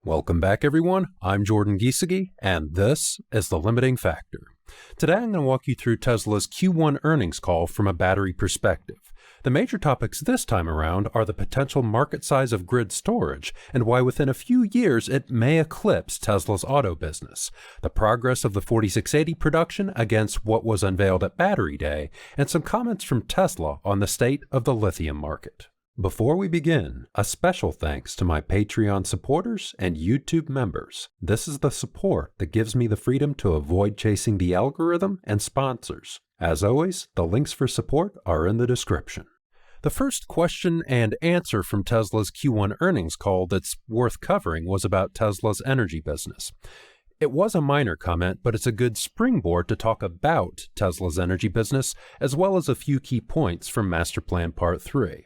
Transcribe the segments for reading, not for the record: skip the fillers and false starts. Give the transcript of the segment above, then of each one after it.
Welcome back, everyone. I'm Jordan Giesecke, and this is The Limiting Factor. Today I'm going to walk you through Tesla's Q1 earnings call from a battery perspective. The major topics this time around are the potential market size of grid storage and why within a few years it may eclipse Tesla's auto business, the progress of the 4680 production against what was unveiled at Battery Day, and some comments from Tesla on the state of the lithium market. Before we begin, a special thanks to my Patreon supporters and YouTube members. This is the support that gives me the freedom to avoid chasing the algorithm and sponsors. As always, the links for support are in the description. The first question and answer from Tesla's Q1 earnings call that's worth covering was about Tesla's energy business. It was a minor comment, but it's a good springboard to talk about Tesla's energy business, as well as a few key points from Master Plan Part 3.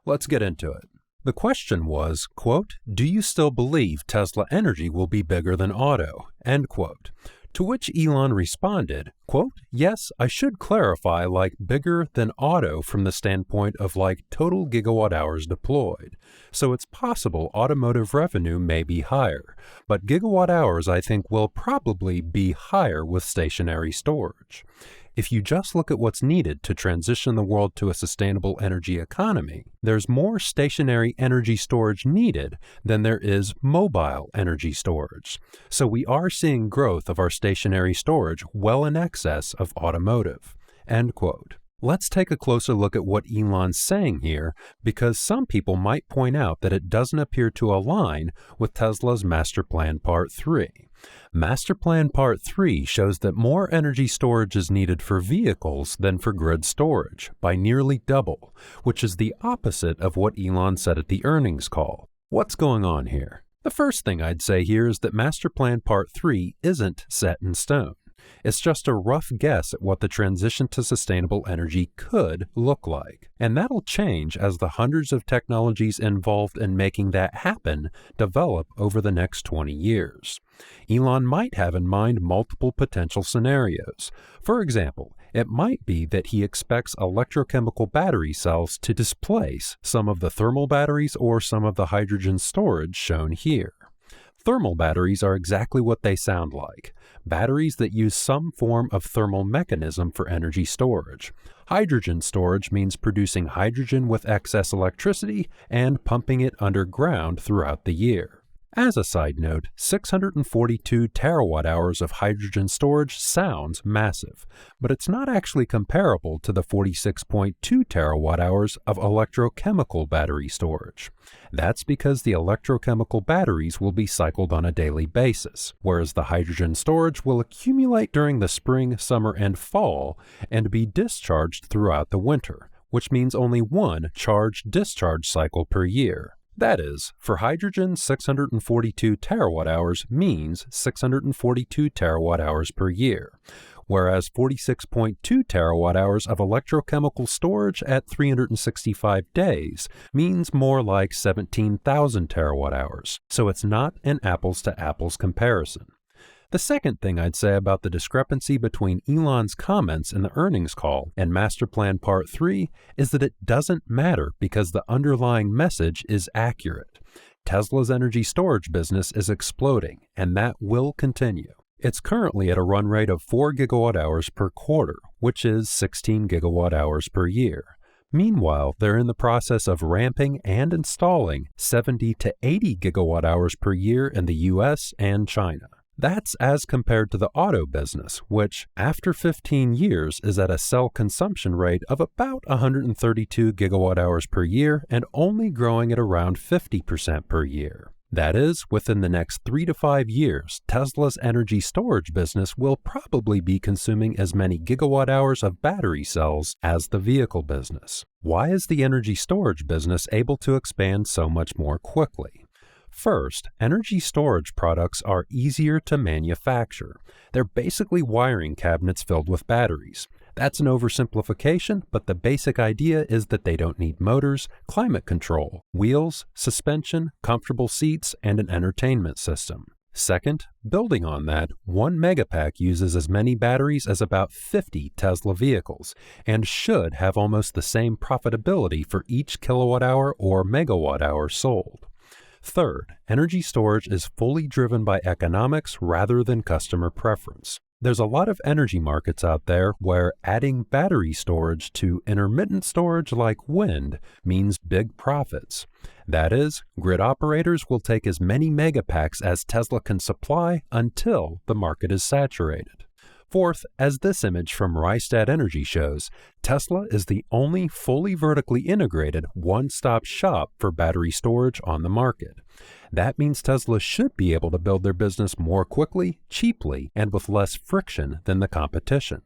Let's get into it. The question was, quote, "Do you still believe Tesla Energy will be bigger than auto?" End quote. To which Elon responded, quote, "Yes, I should clarify bigger than auto from the standpoint of total gigawatt hours deployed. So it's possible automotive revenue may be higher, but gigawatt hours I think will probably be higher with stationary storage. If you just look at what's needed to transition the world to a sustainable energy economy, there's more stationary energy storage needed than there is mobile energy storage. So we are seeing growth of our stationary storage well in excess of automotive." End quote. Let's take a closer look at what Elon's saying here, because some people might point out that it doesn't appear to align with Tesla's Master Plan Part 3. Master Plan Part 3 shows that more energy storage is needed for vehicles than for grid storage, by nearly double, which is the opposite of what Elon said at the earnings call. What's going on here? The first thing I'd say here is that Master Plan Part 3 isn't set in stone. It's just a rough guess at what the transition to sustainable energy could look like. And that'll change as the hundreds of technologies involved in making that happen develop over the next 20 years. Elon might have in mind multiple potential scenarios. For example, it might be that he expects electrochemical battery cells to displace some of the thermal batteries or some of the hydrogen storage shown here. Thermal batteries are exactly what they sound like, batteries that use some form of thermal mechanism for energy storage. Hydrogen storage means producing hydrogen with excess electricity and pumping it underground throughout the year. As a side note, 642 terawatt-hours of hydrogen storage sounds massive, but it's not actually comparable to the 46.2 terawatt-hours of electrochemical battery storage. That's because the electrochemical batteries will be cycled on a daily basis, whereas the hydrogen storage will accumulate during the spring, summer, and fall and be discharged throughout the winter, which means only one charge-discharge cycle per year. That is, for hydrogen, 642 terawatt-hours means 642 terawatt-hours per year, whereas 46.2 terawatt-hours of electrochemical storage at 365 days means more like 17,000 terawatt-hours, so it's not an apples-to-apples comparison. The second thing I'd say about the discrepancy between Elon's comments in the earnings call and Master Plan Part 3 is that it doesn't matter because the underlying message is accurate. Tesla's energy storage business is exploding, and that will continue. It's currently at a run rate of 4 gigawatt hours per quarter, which is 16 gigawatt hours per year. Meanwhile, they're in the process of ramping and installing 70 to 80 gigawatt hours per year in the US and China. That's as compared to the auto business, which, after 15 years, is at a cell consumption rate of about 132 gigawatt hours per year and only growing at around 50% per year. That is, within the next 3 to 5 years, Tesla's energy storage business will probably be consuming as many gigawatt hours of battery cells as the vehicle business. Why is the energy storage business able to expand so much more quickly? First, energy storage products are easier to manufacture. They're basically wiring cabinets filled with batteries. That's an oversimplification, but the basic idea is that they don't need motors, climate control, wheels, suspension, comfortable seats, and an entertainment system. Second, building on that, one Megapack uses as many batteries as about 50 Tesla vehicles and should have almost the same profitability for each kilowatt hour or megawatt hour sold. Third, energy storage is fully driven by economics rather than customer preference. There's a lot of energy markets out there where adding battery storage to intermittent storage like wind means big profits. That is, grid operators will take as many megapacks as Tesla can supply until the market is saturated. Fourth, as this image from Rystad Energy shows, Tesla is the only fully vertically integrated one-stop shop for battery storage on the market. That means Tesla should be able to build their business more quickly, cheaply, and with less friction than the competition.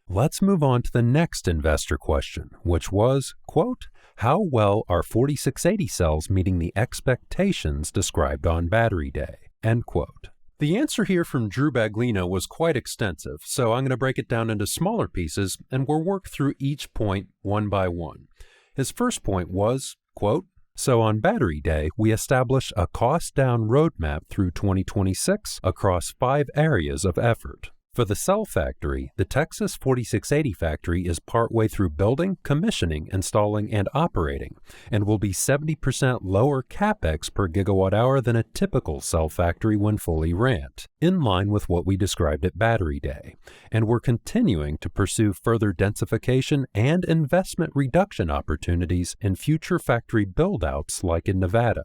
Let's move on to the next investor question, which was, quote, how well are 4680 cells meeting the expectations described on Battery Day, end quote. The answer here from Drew Baglino was quite extensive, so I'm going to break it down into smaller pieces and we'll work through each point one by one. His first point was, quote, so on Battery Day, we established a cost-down roadmap through 2026 across 5 areas of effort. For the cell factory, the Texas 4680 factory is partway through building, commissioning, installing, and operating, and will be 70% lower capex per gigawatt hour than a typical cell factory when fully ramped, in line with what we described at Battery Day. And we're continuing to pursue further densification and investment reduction opportunities in future factory build-outs like in Nevada.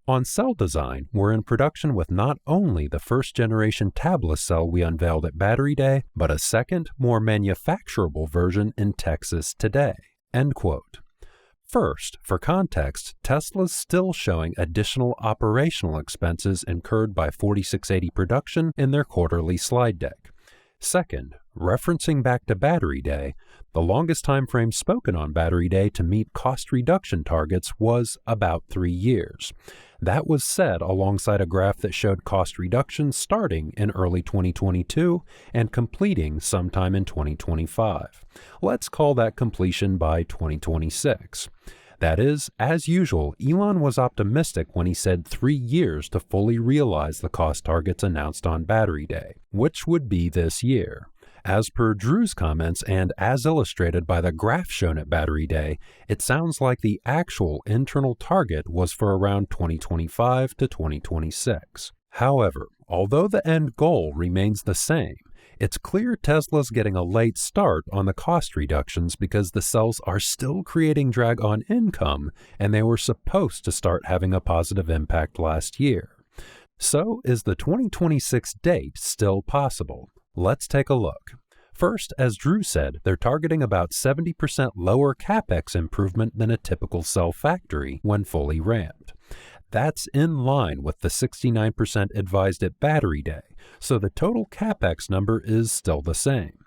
On cell design, we're in production with not only the first-generation tabless cell we unveiled at Battery Day, but a second, more manufacturable version in Texas today, end quote. First, for context, Tesla's still showing additional operational expenses incurred by 4680 production in their quarterly slide deck. Second, referencing back to Battery Day, the longest time frame spoken on Battery Day to meet cost reduction targets was about 3 years. That was said alongside a graph that showed cost reductions starting in early 2022 and completing sometime in 2025. Let's call that completion by 2026. That is, as usual, Elon was optimistic when he said 3 years to fully realize the cost targets announced on Battery Day, which would be this year. As per Drew's comments and as illustrated by the graph shown at Battery Day, it sounds like the actual internal target was for around 2025 to 2026. However, although the end goal remains the same, it's clear Tesla's getting a late start on the cost reductions because the cells are still creating drag on income and they were supposed to start having a positive impact last year. So, is the 2026 date still possible? Let's take a look. First, as Drew said, they're targeting about 70% lower capex improvement than a typical cell factory when fully ramped. That's in line with the 69% advised at Battery Day, so the total capex number is still the same.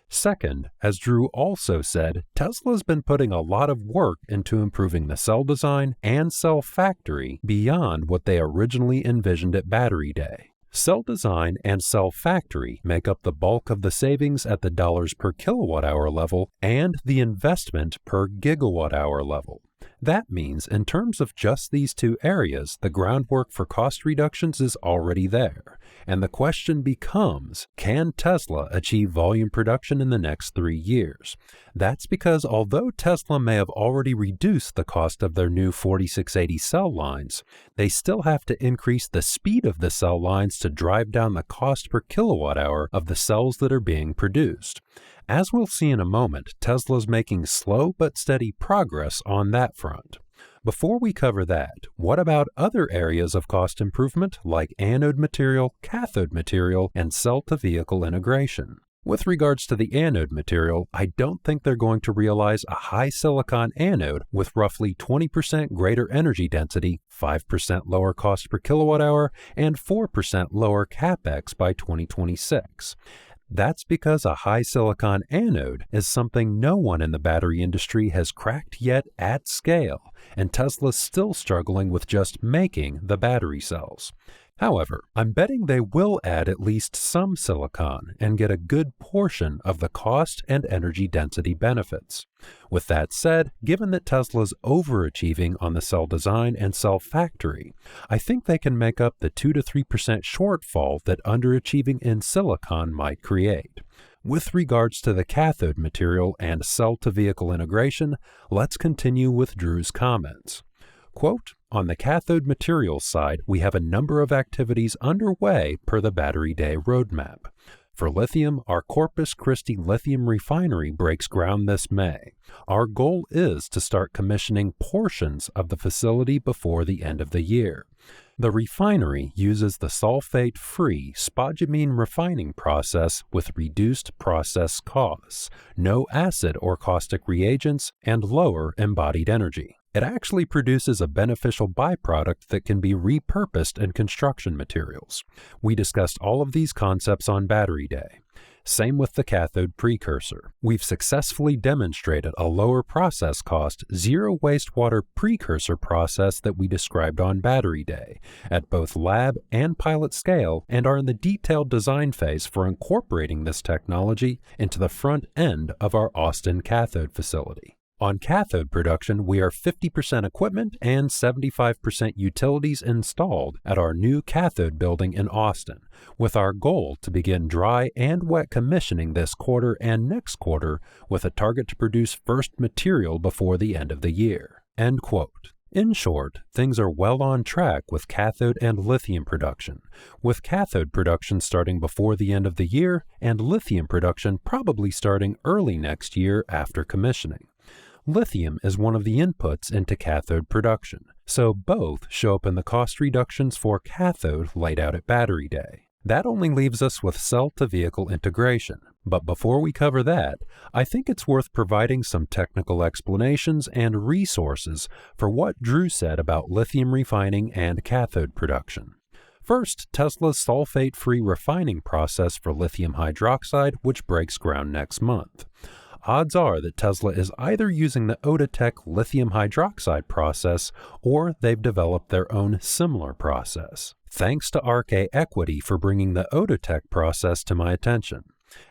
Second, as Drew also said, Tesla's been putting a lot of work into improving the cell design and cell factory beyond what they originally envisioned at Battery Day. Cell design and cell factory make up the bulk of the savings at the dollars per kilowatt hour level and the investment per gigawatt hour level. That means in terms of just these 2 areas, the groundwork for cost reductions is already there. And the question becomes, can Tesla achieve volume production in the next 3 years? That's because although Tesla may have already reduced the cost of their new 4680 cell lines, they still have to increase the speed of the cell lines to drive down the cost per kilowatt hour of the cells that are being produced. As we'll see in a moment, Tesla's making slow but steady progress on that front. Before we cover that, what about other areas of cost improvement like anode material, cathode material, and cell-to-vehicle integration? With regards to the anode material, I don't think they're going to realize a high silicon anode with roughly 20% greater energy density, 5% lower cost per kilowatt hour, and 4% lower capex by 2026. That's because a high silicon anode is something no one in the battery industry has cracked yet at scale, and Tesla's still struggling with just making the battery cells. However, I'm betting they will add at least some silicon and get a good portion of the cost and energy density benefits. With that said, given that Tesla's overachieving on the cell design and cell factory, I think they can make up the 2 to 3% shortfall that underachieving in silicon might create. With regards to the cathode material and cell-to-vehicle integration, let's continue with Drew's comments. Quote, On the cathode materials side, we have a number of activities underway per the Battery Day roadmap. For lithium, our Corpus Christi lithium refinery breaks ground this May. Our goal is to start commissioning portions of the facility before the end of the year. The refinery uses the sulfate-free spodumene refining process with reduced process costs, no acid or caustic reagents, and lower embodied energy. It actually produces a beneficial byproduct that can be repurposed in construction materials. We discussed all of these concepts on Battery Day. Same with the cathode precursor. We've successfully demonstrated a lower process cost, zero wastewater precursor process that we described on Battery Day at both lab and pilot scale, and are in the detailed design phase for incorporating this technology into the front end of our Austin cathode facility. On cathode production, we are 50% equipment and 75% utilities installed at our new cathode building in Austin, with our goal to begin dry and wet commissioning this quarter and next quarter with a target to produce first material before the end of the year." End quote. In short, things are well on track with cathode and lithium production, with cathode production starting before the end of the year and lithium production probably starting early next year after commissioning. Lithium is one of the inputs into cathode production, so both show up in the cost reductions for cathode laid out at Battery Day. That only leaves us with cell-to-vehicle integration, but before we cover that, I think it's worth providing some technical explanations and resources for what Drew said about lithium refining and cathode production. First, Tesla's sulfate-free refining process for lithium hydroxide, which breaks ground next month. Odds are that Tesla is either using the Outotec lithium hydroxide process or they've developed their own similar process. Thanks to RK Equity for bringing the Outotec process to my attention.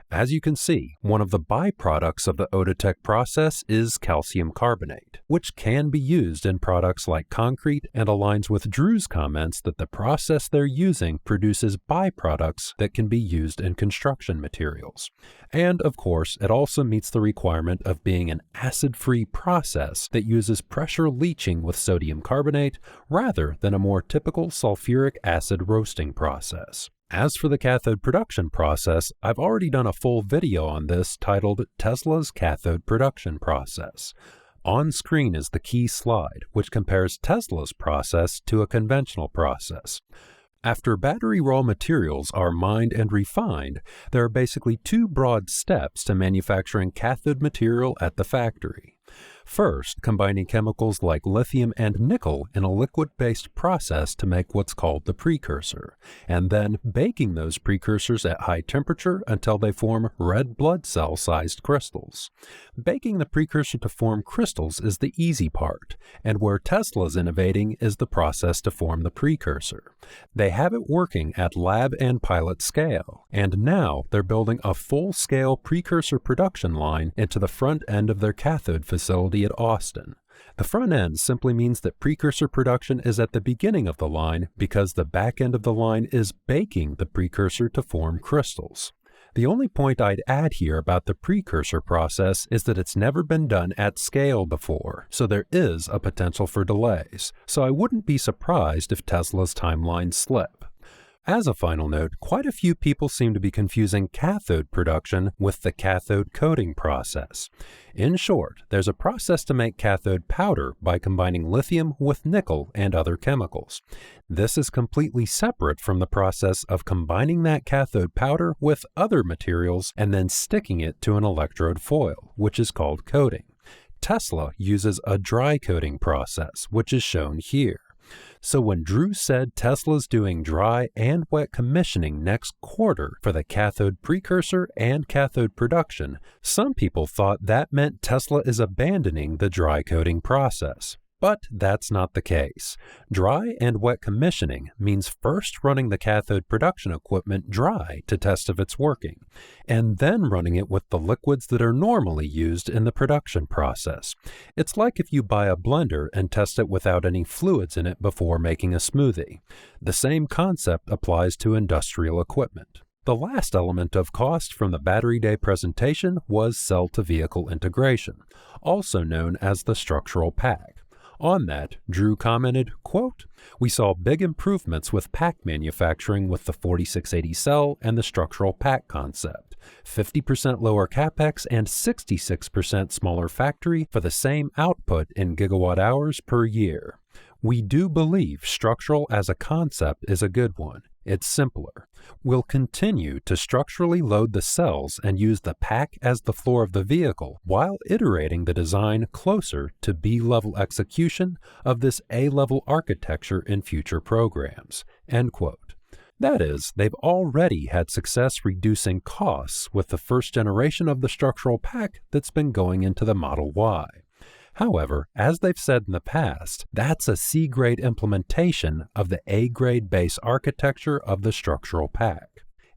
As you can see, one of the byproducts of the Outotec process is calcium carbonate, which can be used in products like concrete and aligns with Drew's comments that the process they're using produces byproducts that can be used in construction materials. And of course, it also meets the requirement of being an acid-free process that uses pressure leaching with sodium carbonate rather than a more typical sulfuric acid roasting process. As for the cathode production process, I've already done a full video on this titled Tesla's Cathode Production Process. On screen is the key slide, which compares Tesla's process to a conventional process. After battery raw materials are mined and refined, there are basically two broad steps to manufacturing cathode material at the factory. First, combining chemicals like lithium and nickel in a liquid-based process to make what's called the precursor, and then baking those precursors at high temperature until they form red blood cell-sized crystals. Baking the precursor to form crystals is the easy part, and where Tesla's innovating is the process to form the precursor. They have it working at lab and pilot scale, and now they're building a full-scale precursor production line into the front end of their cathode facility at Austin. The front end simply means that precursor production is at the beginning of the line because the back end of the line is baking the precursor to form crystals. The only point I'd add here about the precursor process is that it's never been done at scale before, so there is a potential for delays, so I wouldn't be surprised if Tesla's timelines slip. As a final note, quite a few people seem to be confusing cathode production with the cathode coating process. In short, there's a process to make cathode powder by combining lithium with nickel and other chemicals. This is completely separate from the process of combining that cathode powder with other materials and then sticking it to an electrode foil, which is called coating. Tesla uses a dry coating process, which is shown here. So when Drew said Tesla's doing dry and wet commissioning next quarter for the cathode precursor and cathode production, some people thought that meant Tesla is abandoning the dry coating process. But that's not the case. Dry and wet commissioning means first running the cathode production equipment dry to test if it's working, and then running it with the liquids that are normally used in the production process. It's like if you buy a blender and test it without any fluids in it before making a smoothie. The same concept applies to industrial equipment. The last element of cost from the Battery Day presentation was cell-to-vehicle integration, also known as the structural pack. On that, Drew commented, quote, "We saw big improvements with pack manufacturing with the 4680 cell and the structural pack concept. 50% lower capex and 66% smaller factory for the same output in gigawatt hours per year. We do believe structural as a concept is a good one. It's simpler. We'll continue to structurally load the cells and use the pack as the floor of the vehicle while iterating the design closer to B-level execution of this A-level architecture in future programs." End quote. That is, they've already had success reducing costs with the first generation of the structural pack that's been going into the Model Y. However, as they've said in the past, that's a C-grade implementation of the A-grade base architecture of the structural pack.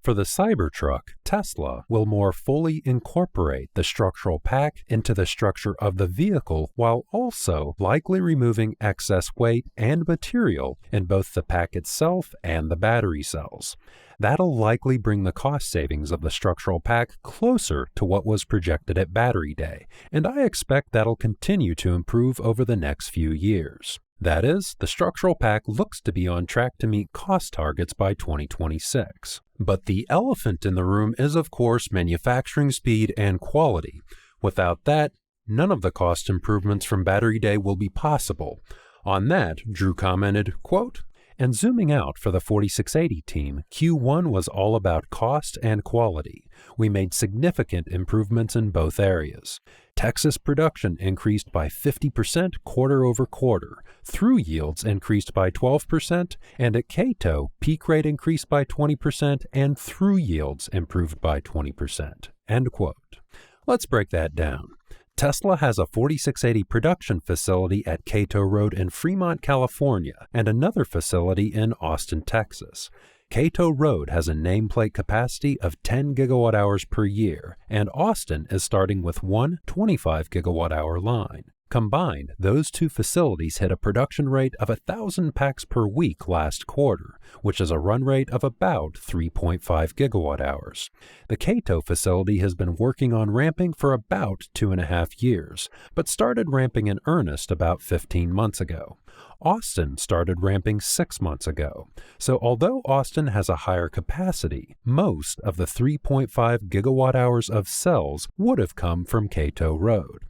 For the Cybertruck, Tesla will more fully incorporate the structural pack into the structure of the vehicle while also likely removing excess weight and material in both the pack itself and the battery cells. That'll likely bring the cost savings of the structural pack closer to what was projected at Battery Day, and I expect that'll continue to improve over the next few years. That is, the structural pack looks to be on track to meet cost targets by 2026. But the elephant in the room is, of course, manufacturing speed and quality. Without that, none of the cost improvements from Battery Day will be possible. On that, Drew commented, quote, "And zooming out for the 4680 team, Q1 was all about cost and quality. We made significant improvements in both areas. Texas production increased by 50% quarter over quarter, through yields increased by 12%, and at Cato, peak rate increased by 20% and through yields improved by 20%. End quote. Let's break that down. Tesla has a 4680 production facility at Cato Road in Fremont, California, and another facility in Austin, Texas. Cato Road has a nameplate capacity of 10 gigawatt hours per year, and Austin is starting with one 25 gigawatt hour line. Combined, those two facilities hit a production rate of 1,000 packs per week last quarter, which is a run rate of about 3.5 gigawatt hours. The Cato facility has been working on ramping for about 2.5 years, but started ramping in earnest about 15 months ago. Austin started ramping 6 months ago. So although Austin has a higher capacity, most of the 3.5 gigawatt hours of cells would have come from Cato Road.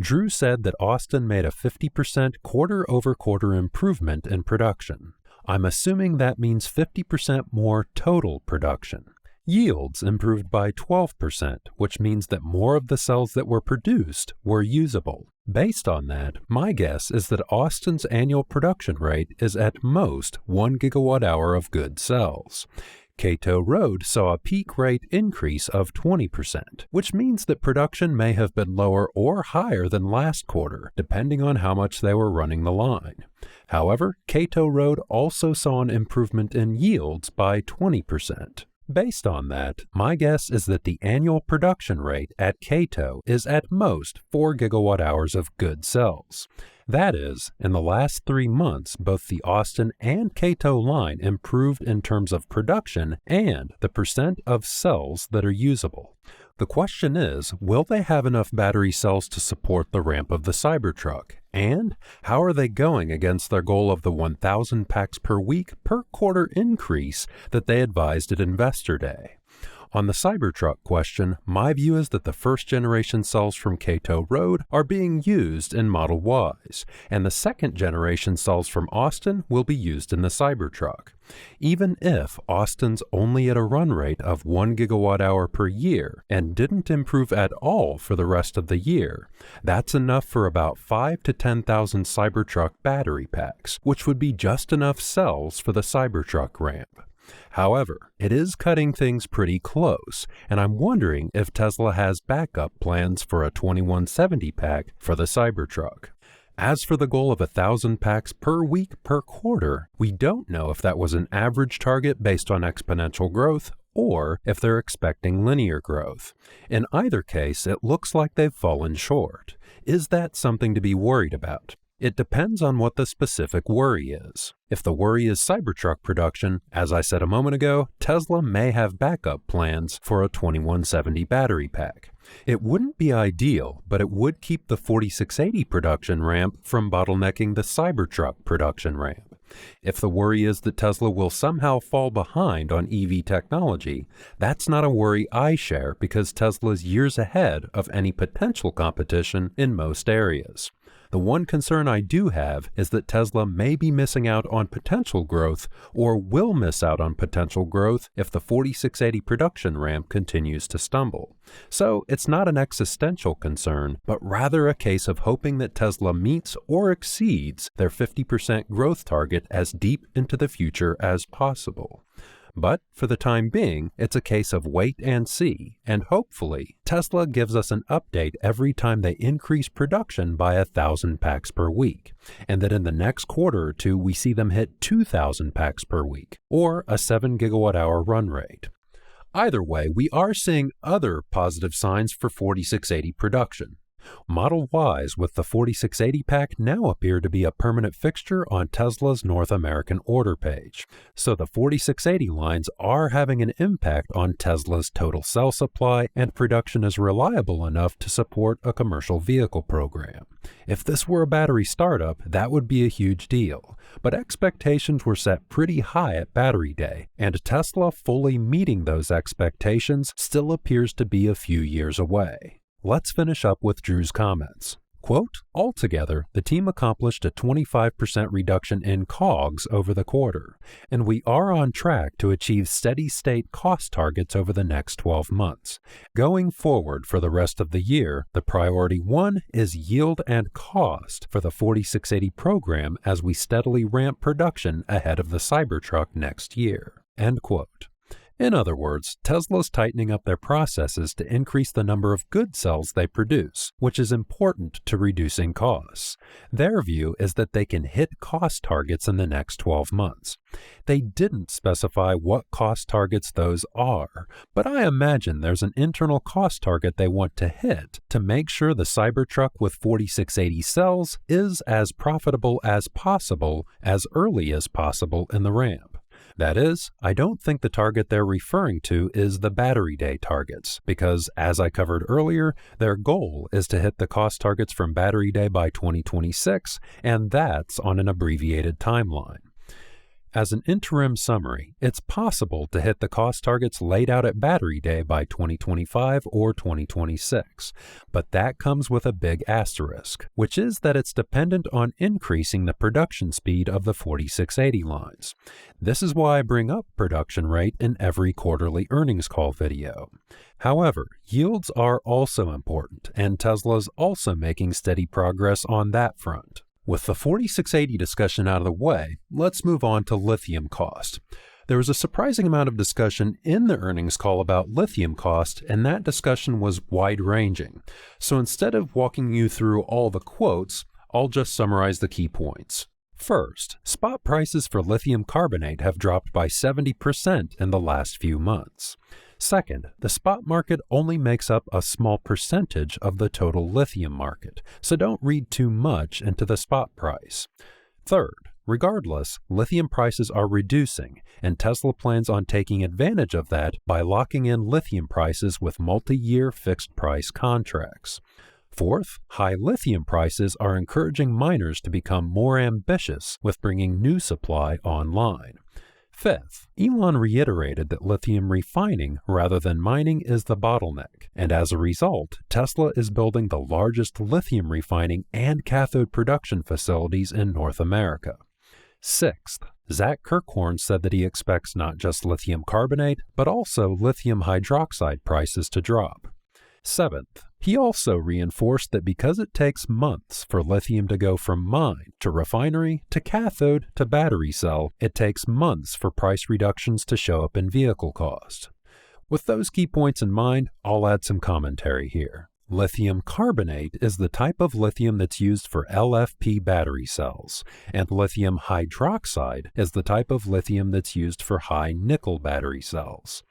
Drew said that Austin made a 50% quarter-over-quarter improvement in production. I'm assuming that means 50% more total production. Yields improved by 12%, which means that more of the cells that were produced were usable. Based on that, my guess is that Austin's annual production rate is at most 1 gigawatt hour of good cells. Cato Road saw a peak rate increase of 20%, which means that production may have been lower or higher than last quarter, depending on how much they were running the line. However, Cato Road also saw an improvement in yields by 20%. Based on that, my guess is that the annual production rate at Cato is at most 4 gigawatt hours of good cells. That is, in the last 3 months, both the Austin and Cato line improved in terms of production and the percent of cells that are usable. The question is, will they have enough battery cells to support the ramp of the Cybertruck? And how are they going against their goal of the 1,000 packs per week per quarter increase that they advised at Investor Day? On the Cybertruck question, my view is that the first generation cells from Cato Road are being used in Model Ys, and the second generation cells from Austin will be used in the Cybertruck. Even if Austin's only at a run rate of 1 gigawatt hour per year and didn't improve at all for the rest of the year, that's enough for about 5,000 to 10,000 Cybertruck battery packs, which would be just enough cells for the Cybertruck ramp. However, it is cutting things pretty close, and I'm wondering if Tesla has backup plans for a 2170 pack for the Cybertruck. As for the goal of 1,000 packs per week per quarter, we don't know if that was an average target based on exponential growth or if they're expecting linear growth. In either case, it looks like they've fallen short. Is that something to be worried about? It depends on what the specific worry is. If the worry is Cybertruck production, as I said a moment ago, Tesla may have backup plans for a 2170 battery pack. It wouldn't be ideal, but it would keep the 4680 production ramp from bottlenecking the Cybertruck production ramp. If the worry is that Tesla will somehow fall behind on EV technology, that's not a worry I share because Tesla's years ahead of any potential competition in most areas. The one concern I do have is that Tesla may be missing out on potential growth or will miss out on potential growth if the 4680 production ramp continues to stumble. So it's not an existential concern, but rather a case of hoping that Tesla meets or exceeds their 50% growth target as deep into the future as possible. But for the time being, it's a case of wait and see, and hopefully, Tesla gives us an update every time they increase production by 1,000 packs per week, and that in the next quarter or two we see them hit 2,000 packs per week, or a 7 gigawatt-hour run rate. Either way, we are seeing other positive signs for 4680 production. Model Ys with the 4680 pack now appear to be a permanent fixture on Tesla's North American order page, so the 4680 lines are having an impact on Tesla's total cell supply, and production is reliable enough to support a commercial vehicle program. If this were a battery startup, that would be a huge deal, but expectations were set pretty high at Battery Day, and Tesla fully meeting those expectations still appears to be a few years away. Let's finish up with Drew's comments. Quote, altogether, the team accomplished a 25% reduction in COGS over the quarter, and we are on track to achieve steady-state cost targets over the next 12 months. Going forward for the rest of the year, the priority one is yield and cost for the 4680 program as we steadily ramp production ahead of the Cybertruck next year. End quote. In other words, Tesla's tightening up their processes to increase the number of good cells they produce, which is important to reducing costs. Their view is that they can hit cost targets in the next 12 months. They didn't specify what cost targets those are, but I imagine there's an internal cost target they want to hit to make sure the Cybertruck with 4680 cells is as profitable as possible as early as possible in the ramp. That is, I don't think the target they're referring to is the Battery Day targets, because, as I covered earlier, their goal is to hit the cost targets from Battery Day by 2026, and that's on an abbreviated timeline. As an interim summary, it's possible to hit the cost targets laid out at Battery Day by 2025 or 2026, but that comes with a big asterisk, which is that it's dependent on increasing the production speed of the 4680 lines. This is why I bring up production rate in every quarterly earnings call video. However, yields are also important, and Tesla's also making steady progress on that front. With the 4680 discussion out of the way, let's move on to lithium cost. There was a surprising amount of discussion in the earnings call about lithium cost, and that discussion was wide-ranging. So instead of walking you through all the quotes, I'll just summarize the key points. First, spot prices for lithium carbonate have dropped by 70% in the last few months. Second, the spot market only makes up a small percentage of the total lithium market, so don't read too much into the spot price. Third, regardless, lithium prices are reducing, and Tesla plans on taking advantage of that by locking in lithium prices with multi-year fixed-price contracts. Fourth, high lithium prices are encouraging miners to become more ambitious with bringing new supply online. Fifth, Elon reiterated that lithium refining rather than mining is the bottleneck, and as a result, Tesla is building the largest lithium refining and cathode production facilities in North America. Sixth, Zach Kirkhorn said that he expects not just lithium carbonate, but also lithium hydroxide prices to drop. Seventh, he also reinforced that because it takes months for lithium to go from mine to refinery to cathode to battery cell, it takes months for price reductions to show up in vehicle cost. With those key points in mind, I'll add some commentary here. Lithium carbonate is the type of lithium that's used for LFP battery cells, and lithium hydroxide is the type of lithium that's used for high nickel battery cells.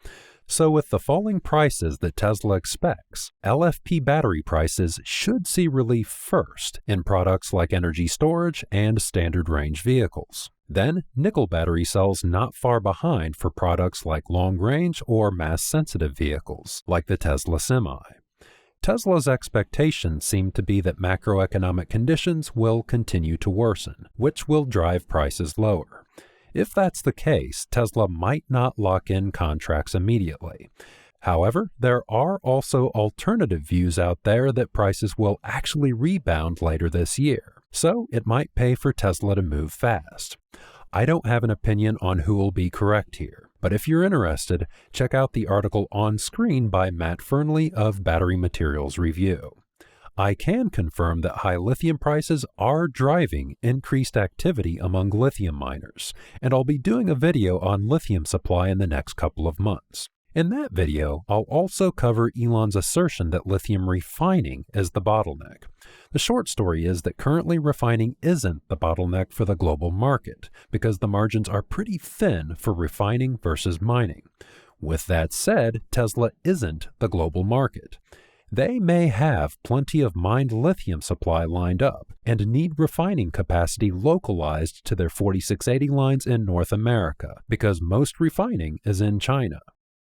So with the falling prices that Tesla expects, LFP battery prices should see relief first in products like energy storage and standard range vehicles. Then, nickel battery cells not far behind for products like long-range or mass-sensitive vehicles, like the Tesla Semi. Tesla's expectations seem to be that macroeconomic conditions will continue to worsen, which will drive prices lower. If that's the case, Tesla might not lock in contracts immediately. However, there are also alternative views out there that prices will actually rebound later this year, so it might pay for Tesla to move fast. I don't have an opinion on who will be correct here, but if you're interested, check out the article on screen by Matt Fernley of Battery Materials Review. I can confirm that high lithium prices are driving increased activity among lithium miners, and I'll be doing a video on lithium supply in the next couple of months. In that video, I'll also cover Elon's assertion that lithium refining is the bottleneck. The short story is that currently refining isn't the bottleneck for the global market, because the margins are pretty thin for refining versus mining. With that said, Tesla isn't the global market. They may have plenty of mined lithium supply lined up and need refining capacity localized to their 4680 lines in North America because most refining is in China.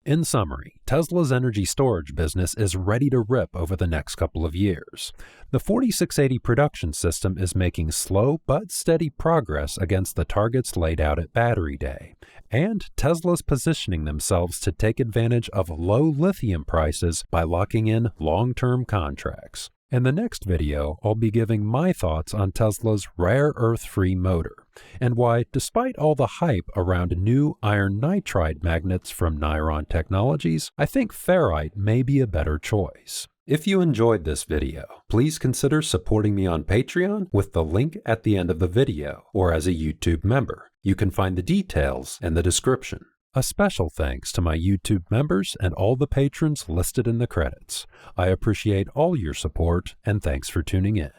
In summary, Tesla's energy storage business is ready to rip over the next couple of years. The 4680 production system is making slow but steady progress against the targets laid out at Battery Day, and Tesla's positioning themselves to take advantage of low lithium prices by locking in long-term contracts. In the next video, I'll be giving my thoughts on Tesla's rare earth-free motor, and why, despite all the hype around new iron nitride magnets from Niron Technologies, I think ferrite may be a better choice. If you enjoyed this video, please consider supporting me on Patreon with the link at the end of the video, or as a YouTube member. You can find the details in the description. A special thanks to my YouTube members and all the patrons listed in the credits. I appreciate all your support, and thanks for tuning in.